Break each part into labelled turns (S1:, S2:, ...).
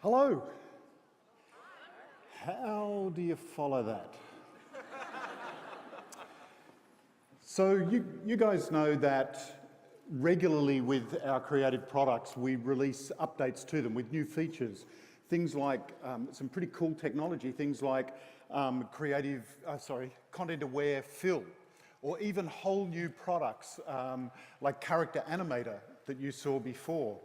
S1: Hello. How do you follow that? So you guys know that regularly with our creative products, we release updates to them with new features. Things like some pretty cool technology, things like content-aware fill, or even whole new products like Character Animator that you saw before.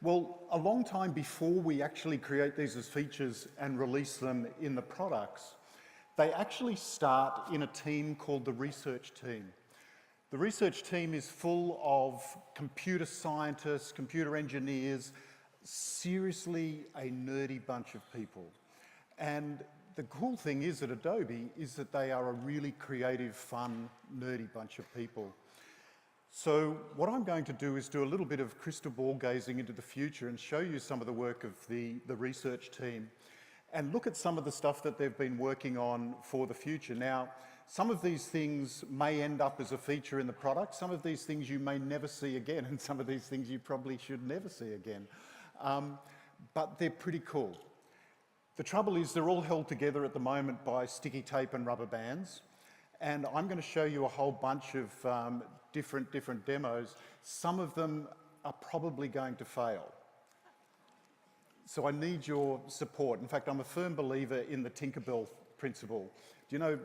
S1: Well, a long time before we actually create these as features and release them in the products, they actually start in a team called the research team. The research team is full of computer scientists, computer engineers, seriously a nerdy bunch of people. And the cool thing is at Adobe is that they are a really creative, fun, nerdy bunch of people. So what I'm going to do is do a little bit of crystal ball gazing into the future and show you some of the work of the research team and look at some of the stuff that they've been working on for the future. Now, some of these things may end up as a feature in the product. Some of these things you may never see again, and some of these things you probably should never see again. But they're pretty cool. The trouble is they're all held together at the moment by sticky tape and rubber bands. And I'm going to show you a whole bunch of different demos. Some of them are probably going to fail. So I need your support. In fact, I'm a firm believer in the Tinkerbell principle. Do you know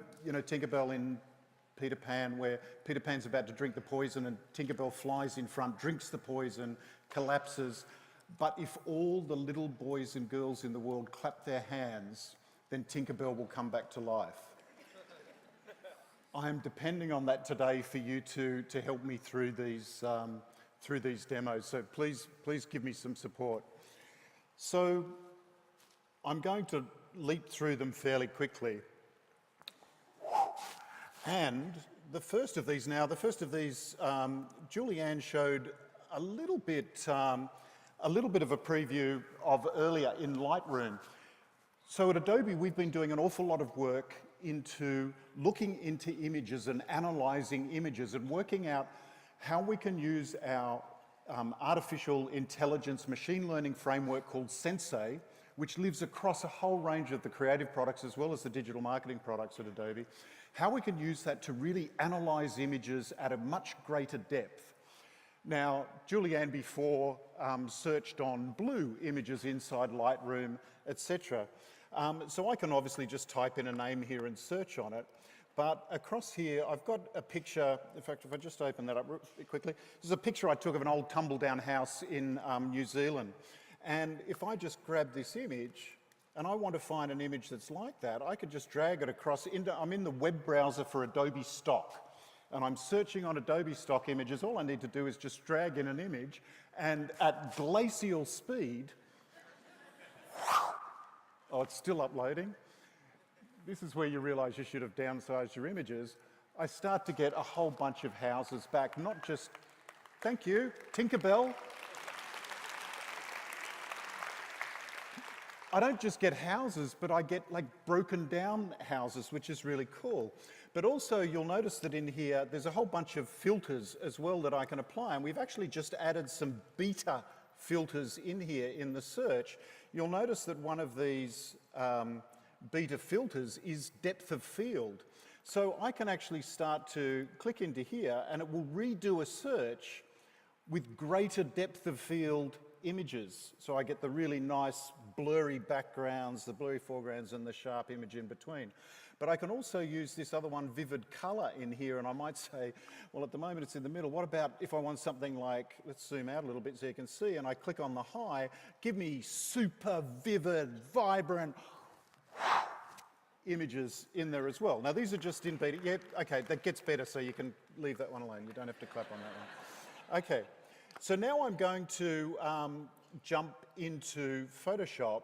S1: Tinkerbell in Peter Pan, where Peter Pan's about to drink the poison and Tinkerbell flies in front, drinks the poison, collapses. But if all the little boys and girls in the world clap their hands, then Tinkerbell will come back to life. I am depending on that today for you to help me through these demos. So please give me some support. So I'm going to leap through them fairly quickly. And the first of these, Julianne showed a little bit of a preview of earlier in Lightroom. So at Adobe, we've been doing an awful lot of work into looking into images and analysing images and working out how we can use our artificial intelligence machine learning framework called Sensei, which lives across a whole range of the creative products as well as the digital marketing products at Adobe, how we can use that to really analyse images at a much greater depth. Now, Julianne before searched on blue images inside Lightroom, etc. So I can obviously just type in a name here and search on it. But across here, I've got a picture. In fact, if I just open that up quickly, this is a picture I took of an old tumble-down house in New Zealand. And if I just grab this image, and I want to find an image that's like that, I could just drag it across. I'm in the web browser for Adobe Stock. And I'm searching on Adobe Stock images. All I need to do is just drag in an image, and at glacial speed, oh, it's still uploading. This is where you realise you should have downsized your images. I start to get a whole bunch of houses back, not just, thank you, Tinkerbell. I don't just get houses, but I get like broken down houses, which is really cool. But also you'll notice that in here, there's a whole bunch of filters as well that I can apply. And we've actually just added some beta filters in here in the search. You'll notice that one of these beta filters is depth of field. So I can actually start to click into here and it will redo a search with greater depth of field images. So I get the really nice blurry backgrounds, the blurry foregrounds and the sharp image in between. But I can also use this other one, vivid color, in here, and I might say, well, at the moment it's in the middle. What about if I want something like, let's zoom out a little bit so you can see, and I click on the high, give me super vivid, vibrant images in there as well. Now these are just in beta. Yeah, okay, that gets better, so you can leave that one alone. You don't have to clap on that one. Okay, so now I'm going to jump into Photoshop.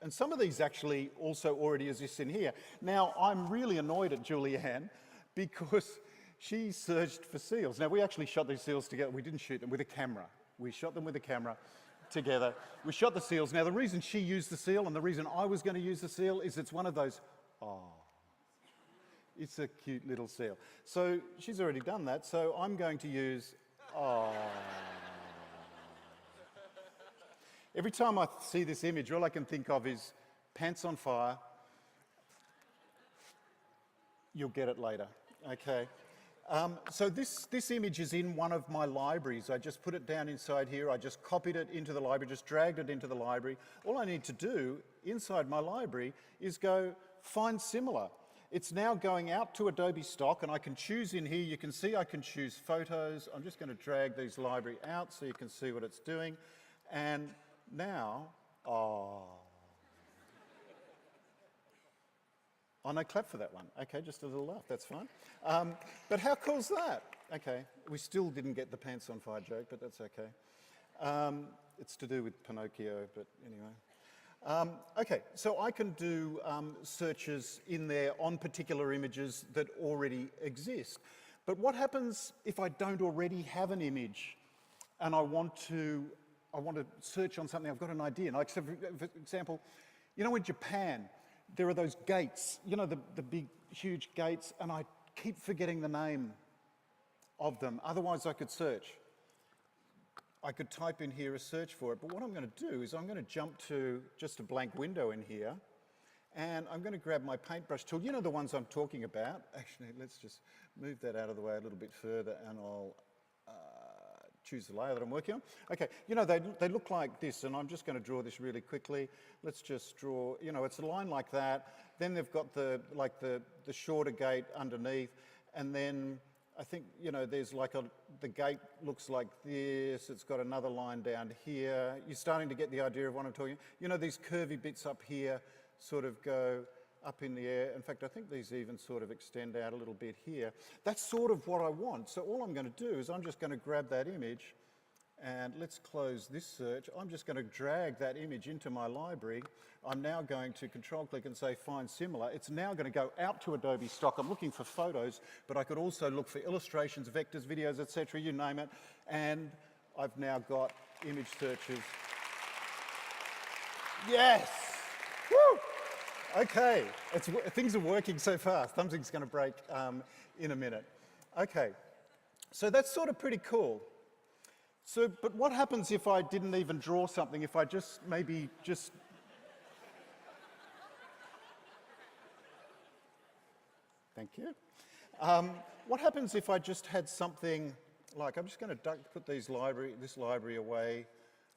S1: And some of these actually also already exist in here. Now, I'm really annoyed at Julianne because she searched for seals. Now, we actually shot these seals together. We didn't shoot them with a camera. We shot them with a camera together. We shot the seals. Now, the reason she used the seal and the reason I was going to use the seal is it's one of those, oh, it's a cute little seal. So she's already done that. So I'm going to use Oh. Every time I see this image, all I can think of is pants on fire. You'll get it later, okay? So this image is in one of my libraries. I just put it down inside here. I just copied it into the library, just dragged it into the library. All I need to do inside my library is go find similar. It's now going out to Adobe Stock, and I can choose in here. You can see I can choose photos. I'm just going to drag these library out so you can see what it's doing. And now, oh no, clap for that one. Okay, just a little laugh, that's fine. But how cool's that? Okay, we still didn't get the pants on fire joke, but that's okay. It's to do with Pinocchio, but anyway. Okay, so I can do searches in there on particular images that already exist. But what happens if I don't already have an image and I want to search on something, I've got an idea. Like, so for example, you know, in Japan, there are those gates, you know, the big, huge gates, and I keep forgetting the name of them. Otherwise, I could search. I could type in here a search for it, but what I'm going to do is I'm going to jump to just a blank window in here, and I'm going to grab my paintbrush tool. You know the ones I'm talking about. Actually, let's just move that out of the way a little bit further, and I'll choose the layer that I'm working on. Okay, you know, they look like this, and I'm just going to draw this really quickly. Let's just draw, you know, it's a line like that. Then they've got the shorter gate underneath, and then I think, you know, there's like the gate looks like this. It's got another line down here. You're starting to get the idea of what I'm talking about. You know, these curvy bits up here sort of go up in the air. In fact, I think these even sort of extend out a little bit here. That's sort of what I want. So all I'm going to do is I'm just going to grab that image, and let's close this search. I'm just going to drag that image into my library. I'm now going to control-click and say Find Similar. It's now going to go out to Adobe Stock. I'm looking for photos, but I could also look for illustrations, vectors, videos, etc., you name it. And I've now got image searches. Yes! Woo! Okay, things are working so fast. Something's going to break in a minute. Okay, so that's sort of pretty cool. So, but what happens if I didn't even draw something, if I just maybe just... Thank you. What happens if I just had something like, I'm just going to put this library away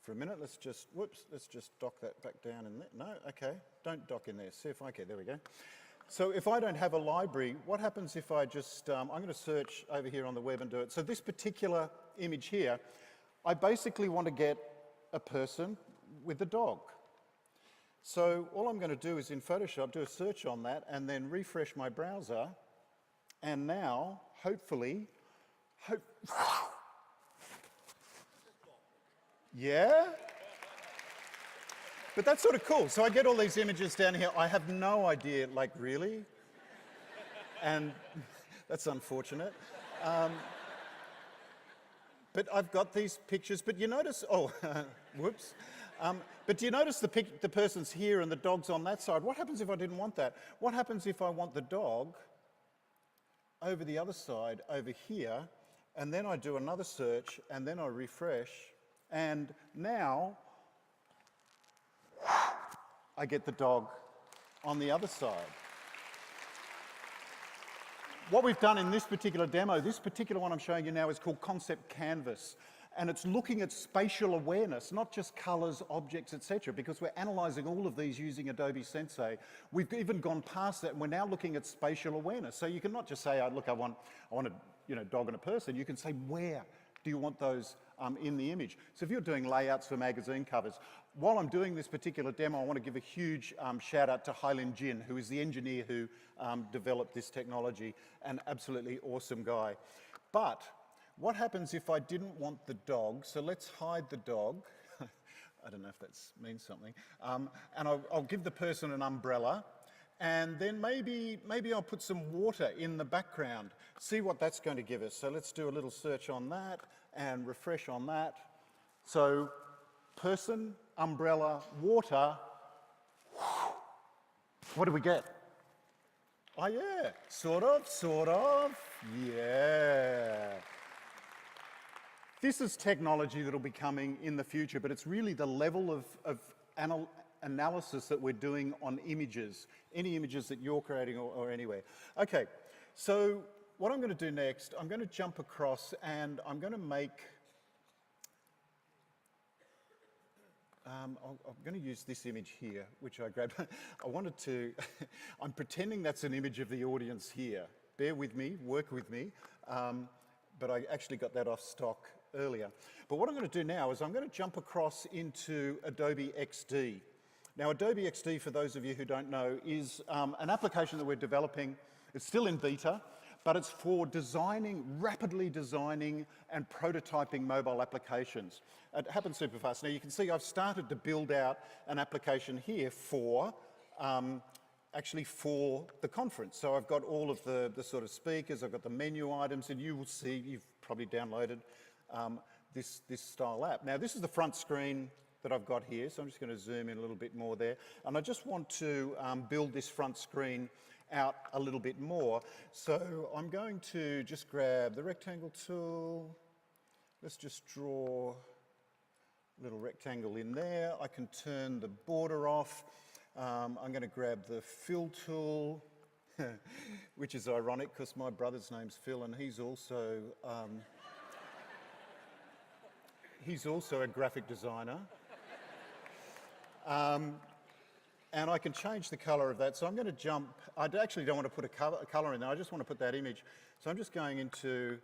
S1: for a minute. Let's just dock that back down in there. No, okay, don't dock in there. See if okay, there we go. So if I don't have a library, what happens if I just, I'm going to search over here on the web and do it. So this particular image here, I basically want to get a person with a dog. So all I'm going to do is in Photoshop do a search on that and then refresh my browser, and now hopefully, yeah? But that's sort of cool. So I get all these images down here. I have no idea, like, really? And that's unfortunate. But I've got these pictures. But you notice, oh, whoops. But do you notice the person's here and the dog's on that side? What happens if I didn't want that? What happens if I want the dog over the other side, over here, and then I do another search, and then I refresh, and now I get the dog on the other side. What we've done in this particular demo, this particular one I'm showing you now is called Concept Canvas. And it's looking at spatial awareness, not just colors, objects, etc., because we're analyzing all of these using Adobe Sensei. We've even gone past that, and we're now looking at spatial awareness. So you can not just say, oh, look, I want a dog and a person. You can say, where do you want those in the image? So if you're doing layouts for magazine covers, while I'm doing this particular demo, I want to give a huge shout out to Hailin Jin, who is the engineer who developed this technology, an absolutely awesome guy. But what happens if I didn't want the dog? So let's hide the dog. I don't know if that means something. And I'll give the person an umbrella. And then maybe I'll put some water in the background. See what that's going to give us. So let's do a little search on that and refresh on that. So person, umbrella, water. What do we get? Oh yeah, sort of, yeah. This is technology that'll be coming in the future, but it's really the level of analysis that we're doing on images, any images that you're creating or anywhere. Okay, so what I'm going to do next, I'm going to jump across and I'm going to make, I'm going to use this image here, which I grabbed. I wanted to, I'm pretending that's an image of the audience here. Bear with me, work with me, but I actually got that off stock earlier. But what I'm going to do now is I'm going to jump across into Adobe XD. Now, Adobe XD, for those of you who don't know, is an application that we're developing. It's still in beta, but it's for rapidly designing and prototyping mobile applications. It happens super fast. Now, you can see I've started to build out an application here for actually for the conference. So I've got all of the sort of speakers, I've got the menu items, and you will see, you've probably downloaded this style app. Now, this is the front screen that I've got here, so I'm just going to zoom in a little bit more there. And I just want to build this front screen out a little bit more. So I'm going to just grab the rectangle tool. Let's just draw a little rectangle in there. I can turn the border off. I'm going to grab the fill tool, which is ironic because my brother's name's Phil and he's also a graphic designer. And I can change the colour of that. So I'm going to jump, I actually don't want to put a colour in there, I just want to put that image. So I'm just going into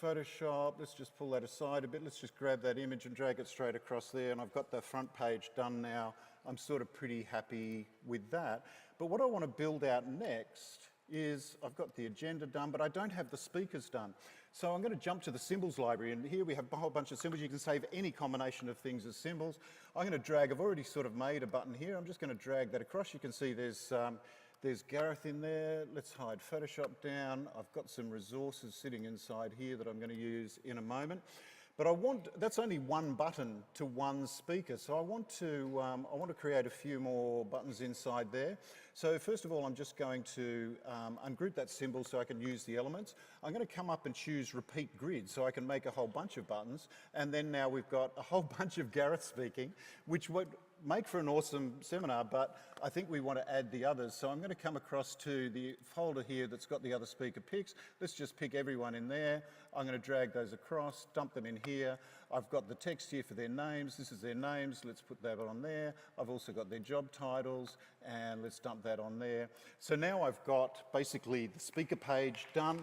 S1: Photoshop, let's just pull that aside a bit, let's just grab that image and drag it straight across there, and I've got the front page done now. I'm sort of pretty happy with that. But what I want to build out next is, I've got the agenda done, but I don't have the speakers done. So I'm going to jump to the symbols library, and here we have a whole bunch of symbols. You can save any combination of things as symbols. I'm going to drag, I've already sort of made a button here, I'm just going to drag that across. You can see there's Gareth in there. Let's hide Photoshop down. I've got some resources sitting inside here that I'm going to use in a moment. But that's only one button to one speaker, so I want to create a few more buttons inside there. So first of all, I'm just going to ungroup that symbol so I can use the elements. I'm going to come up and choose repeat grid so I can make a whole bunch of buttons, and then now we've got a whole bunch of Gareth speaking, which would make for an awesome seminar, but I think we want to add the others. So I'm going to come across to the folder here that's got the other speaker picks. Let's just pick everyone in there. I'm going to drag those across, dump them in here. I've got the text here for their names. This is their names. Let's put that on there. I've also got their job titles, and let's dump that on there. So now I've got basically the speaker page done.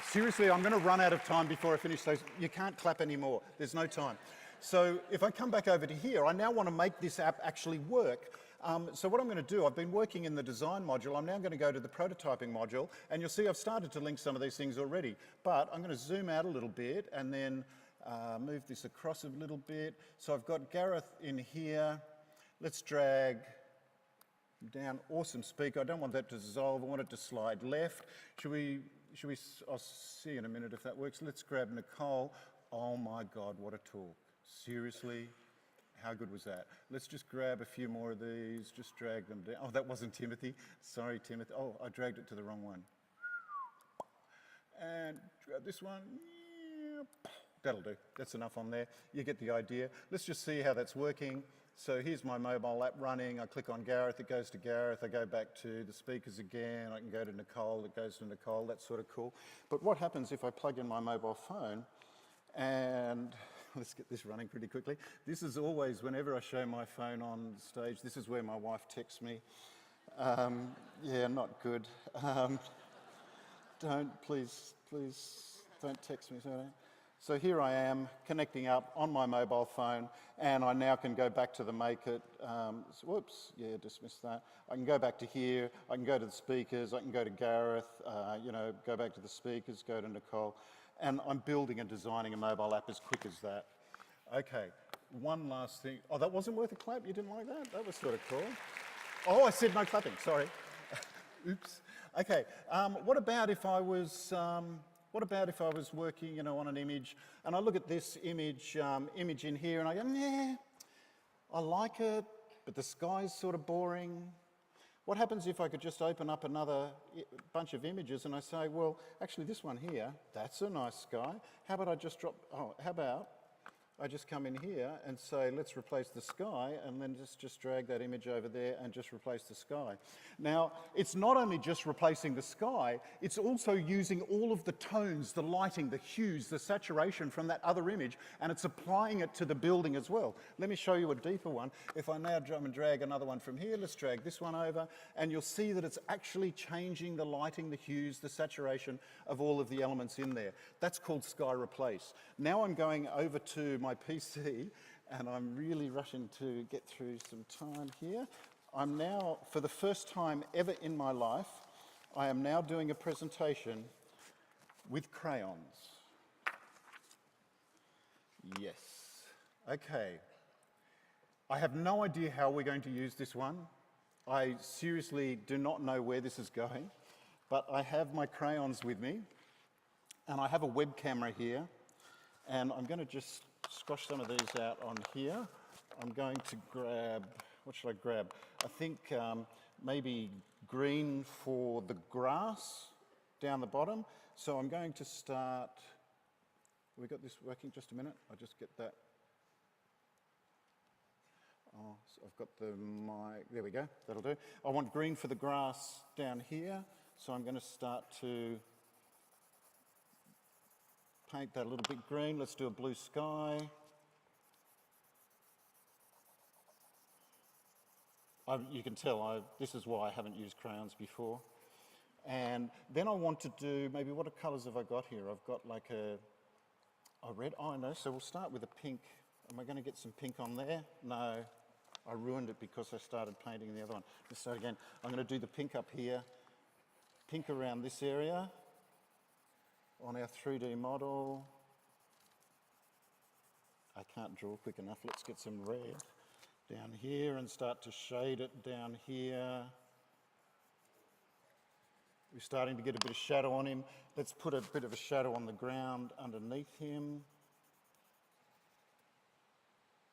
S1: Seriously, I'm going to run out of time before I finish those. You can't clap anymore. There's no time. So if I come back over to here, I now want to make this app actually work. So what I'm going to do, I've been working in the design module, I'm now going to go to the prototyping module, and you'll see I've started to link some of these things already. But I'm going to zoom out a little bit and then move this across a little bit. So I've got Gareth in here. Let's drag down. Awesome speaker. I don't want that to dissolve. I want it to slide left. I'll see in a minute if that works. Let's grab Nicole. Oh my God, what a talk. Seriously, how good was that? Let's just grab a few more of these, just drag them down. Oh, that wasn't Timothy. Sorry, Timothy. Oh, I dragged it to the wrong one. And grab this one. That'll do. That's enough on there. You get the idea. Let's just see how that's working. So here's my mobile app running. I click on Gareth, it goes to Gareth. I go back to the speakers again. I can go to Nicole, it goes to Nicole. That's sort of cool. But what happens if I plug in my mobile phone and let's get this running pretty quickly. This is always, whenever I show my phone on stage, this is where my wife texts me. Yeah, not good. Please don't text me. So here I am connecting up on my mobile phone, and I now can go back to the Make It. Whoops, yeah, dismiss that. I can go back to here. I can go to the speakers. I can go to Gareth. Go back to the speakers. Go to Nicole. And I'm building and designing a mobile app as quick as that. Okay, one last thing. Oh, that wasn't worth a clap? You didn't like that? That was sort of cool. Oh, I said no clapping, sorry. Oops. Okay, what about if I was working, on an image, and I look at this image in here, and I go, nah, I like it, but the sky's sort of boring. What happens if I could just open up another bunch of images and I say, well, actually this one here, that's a nice sky. How about I just drop, how about I just come in here and say, let's replace the sky, and then just drag that image over there and just replace the sky. Now, it's not only just replacing the sky, it's also using all of the tones, the lighting, the hues, the saturation from that other image, and it's applying it to the building as well. Let me show you a deeper one. If I now drag another one from here, let's drag this one over, and you'll see that it's actually changing the lighting, the hues, the saturation of all of the elements in there. That's called Sky Replace. Now I'm going over to my PC, and I'm really rushing to get through some time here. I'm now, for the first time ever in my life, I am now doing a presentation with crayons. Yes. Okay. I have no idea how we're going to use this one. I seriously do not know where this is going, but I have my crayons with me, and I have a web camera here, and I'm going to just squash some of these out on here. I'm going to grab, what should I grab? I think maybe green for the grass down the bottom. So I'm going to start, we got this working just a minute? I'll just get that. Oh, so I've got the mic, there we go, that'll do. I want green for the grass down here. So I'm going to start to paint that a little bit green. Let's do a blue sky. You can tell this is why I haven't used crayons before. And then I want to do, maybe what colours have I got here? I've got like a red, oh no, so we'll start with a pink. Am I going to get some pink on there? No, I ruined it because I started painting the other one. Let's start again. I'm going to do the pink up here, pink around this area. On our 3D model. I can't draw quick enough. Let's get some red down here and start to shade it down here. We're starting to get a bit of shadow on him. Let's put a bit of a shadow on the ground underneath him.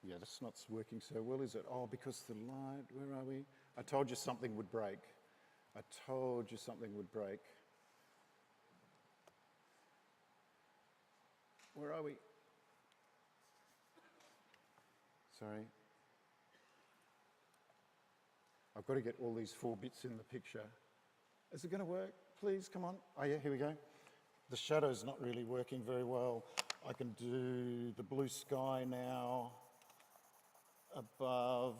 S1: Yeah, that's not working so well, is it? Oh, because the light, where are we? I told you something would break. I told you something would break. Where are we? Sorry. I've got to get all these 4 bits in the picture. Is it going to work? Please, come on. Oh yeah, here we go. The shadow's not really working very well. I can do the blue sky now above.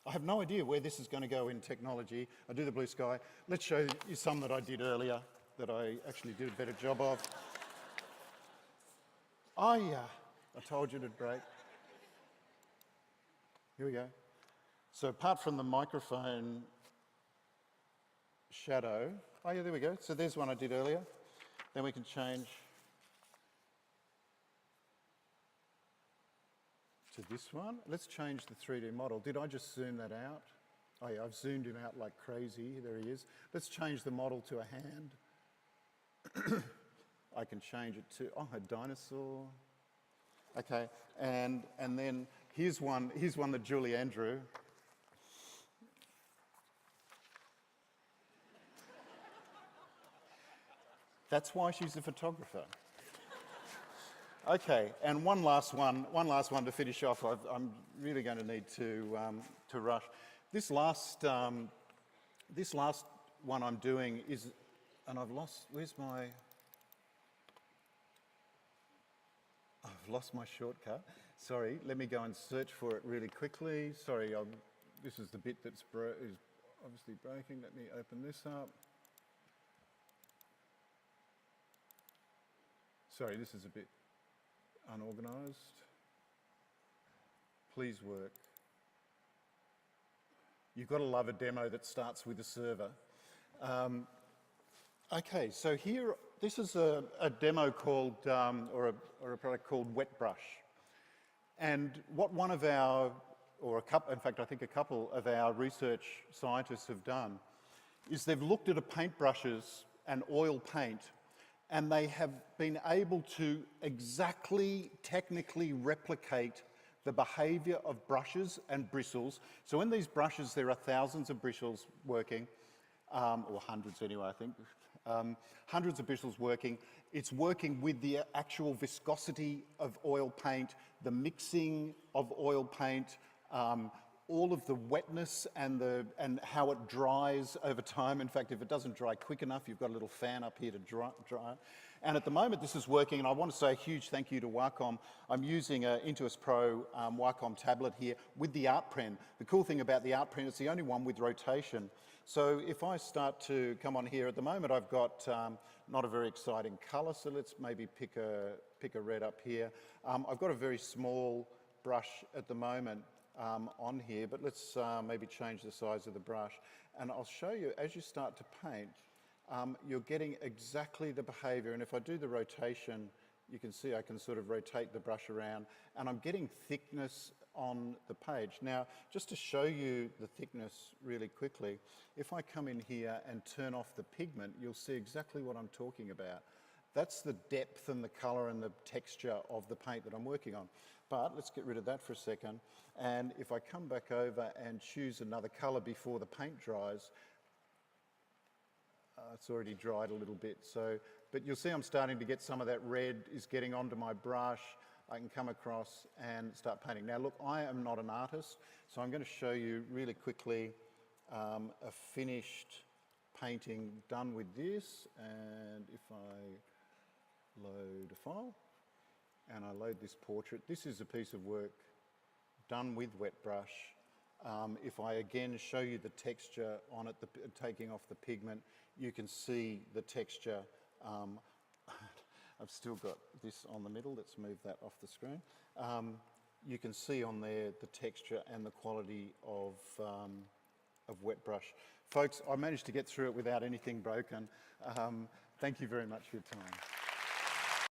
S1: I have no idea where this is going to go in technology. I do the blue sky. Let's show you some that I did earlier that I actually did a better job of. Oh yeah, I told you it'd break. Here we go. So apart from the microphone shadow, oh yeah, there we go. So there's one I did earlier. Then we can change to this one. Let's change the 3D model. Did I just zoom that out? Oh yeah, I've zoomed him out like crazy. There he is. Let's change the model to a hand. I can change it to, a dinosaur. Okay, and then here's one that Julie Andrew. That's why she's a photographer. Okay, and one last one to finish off. I'm really going to need to rush. This last one I'm doing is, and I've lost, I've lost my shortcut. Sorry, let me go and search for it really quickly. Sorry, this is the bit that's is obviously breaking. Let me open this up. Sorry, this is a bit unorganised. Please work. You've got to love a demo that starts with a server. Okay, so here, this is a demo called, or a product called Wet Brush. And what one of our, or a couple, in fact I think a couple of our research scientists have done, is they've looked at paintbrushes and oil paint, and they have been able to exactly technically replicate the behaviour of brushes and bristles. So in these brushes, there are thousands of bristles working, or hundreds anyway, I think. Hundreds of bristles working. It's working with the actual viscosity of oil paint, the mixing of oil paint, all of the wetness and how it dries over time. In fact, if it doesn't dry quick enough, you've got a little fan up here to dry it. And at the moment, this is working, and I want to say a huge thank you to Wacom. I'm using an Intuos Pro Wacom tablet here with the art pen. The cool thing about the art pen, it's the only one with rotation. So if I start to come on here, at the moment I've got not a very exciting colour, so let's maybe pick a red up here. I've got a very small brush at the moment on here, but let's maybe change the size of the brush. And I'll show you, as you start to paint, you're getting exactly the behaviour. And if I do the rotation, you can see I can sort of rotate the brush around, and I'm getting thickness on the page. Now, just to show you the thickness really quickly, if I come in here and turn off the pigment, you'll see exactly what I'm talking about. That's the depth and the colour and the texture of the paint that I'm working on. But let's get rid of that for a second. And if I come back over and choose another colour before the paint dries, it's already dried a little bit. But you'll see I'm starting to get some of that red is getting onto my brush. I can come across and start painting. Now look, I am not an artist, so I'm going to show you really quickly a finished painting done with this. And if I load a file and I load this portrait, this is a piece of work done with wet brush. If I again show you the texture on it, taking off the pigment, you can see the texture. I've still got this on the middle. Let's move that off the screen. You can see on there the texture and the quality of wet brush. Folks, I managed to get through it without anything broken. Thank you very much for your time.